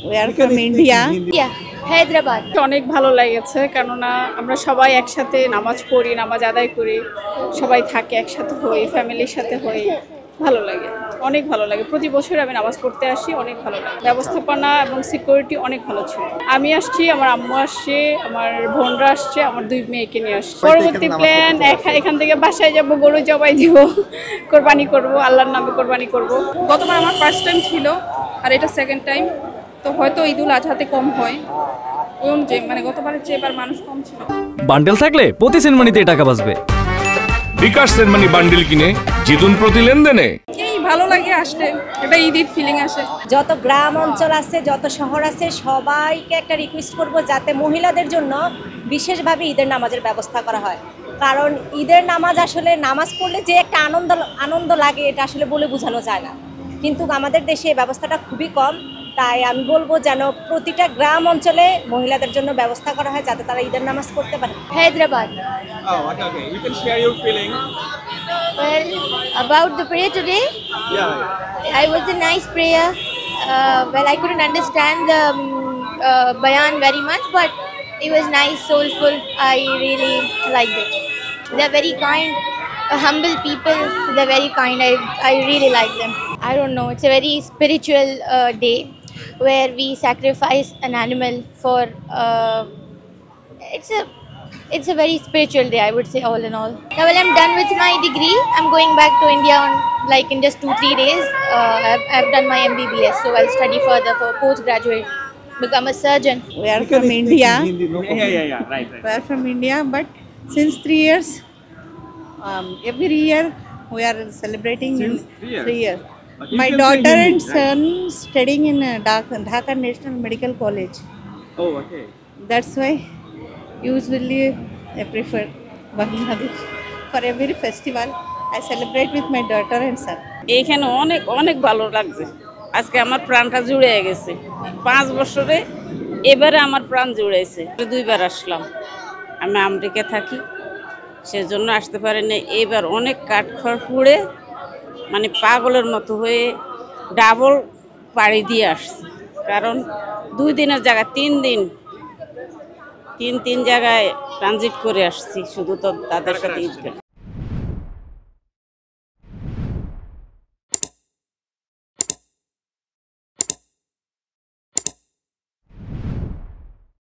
We are from India. Yeah, Hyderabad. অনেক ভালো লেগেছে, কেননা আমরা সবাই একসাথে নামাজ পড়ি, নামাজ আদায় করি, সবাই থাকে একসাথে হই, ফ্যামিলির সাথে হই, ভালো লাগে, অনেক ভালো লাগে। প্রতি বছর আমি নামাজ পড়তে আসি, অনেক ভালো লাগে। ব্যবস্থাপনা এবং সিকিউরিটি অনেক ভালো ছিল। আমি আসছি, আমার আম্মু আসছে, আমার বোনরা আসছে, আমার 2 মেয়েকে নিয়ে আসছে। পরবর্তী প্ল্যান এখান থেকে বাসায় যাব, গরু জবাই দিব, কোরবানি করব, আল্লাহর নামে কোরবানি করব। গতবার আমার ফার্স্ট টাইম ছিল আর এটা সেকেন্ড টাইম, তো হয়তো ঈদুল আজহাতে কম হয় ওই অনুযায়ী, মানে গতবারের চেয়ে এবার মানুষ কম ছিল। বান্ডেল থাকলে প্রতি সেনমানিতে টাকা বাঁচবে। বিকাশ সেনমানি বান্ডেল কিনে জিতুন প্রতি লেনদেনে। এই ভালো লাগে আসলে, এটা ঈদ ফিলিং আসে। যত গ্রাম অঞ্চল আছে, যত শহর আছে, সবাইকে একটা রিকোয়েস্ট করব যাতে মহিলাদের জন্য বিশেষভাবে ঈদের নামাজের ব্যবস্থা করা হয়। কারণ ঈদের নামাজ আসলে নামাজ পড়লে যে একটা আনন্দ লাগে, এটা আসলে বলে বোঝানো যায় না। কিন্তু আমাদের দেশে এই ব্যবস্থাটা খুবই কম। তাই আমি বলবো যেন প্রতিটা গ্রাম অঞ্চলে মহিলাদের জন্য ব্যবস্থা করা হয় যাতে তারা ঈদের নামাজ পড়তে পারে। Hyderabad. Oh, okay. You can share your feeling. Well, about the prayer today, Yeah. it was a nice prayer. Well, I couldn't understand the bayan very much, but it was nice, soulful. I really liked it. They're very kind, humble people. They're very kind. I really like them. I don't know. It's a very spiritual day where we sacrifice an animal for. It's a very spiritual day, I would say, all in all. Now, well, I'm done with my degree. I'm going back to India in just 2-3 days. I've done my MBBS, so I'll study further for postgraduate, become a surgeon. We are from India. Yeah. Right. We are from India, but since 3 years, every year we are celebrating Since in 3 years? 3 years. But you My can say daughter Hindi, and right? son studying in Dhaka National Medical College. Oh, okay. That's why usually I prefer Bangladesh. For every festival, I celebrate with my daughter and son. এইখানে অনেক অনেক ভালো লাগছে। আজকে আমার প্রাণটা জুড়ে গেছে। 5 বছরে এবারে আমার প্রাণ জুড়েছে। 2বার আসলাম। আমি আমেরিকা থাকি, সেজন্য আসতে পারিনি। এবার অনেক কাঠখড় পুড়ে মানে পাগলের মতো হয়ে ডাবল পাড়ি দিয়ে আসছি। কারণ 2 দিনের জায়গায় 3 দিন, তিন জায়গায় ট্রানজিট করে আসছি শুধু তো তাদের সাথে ঈদ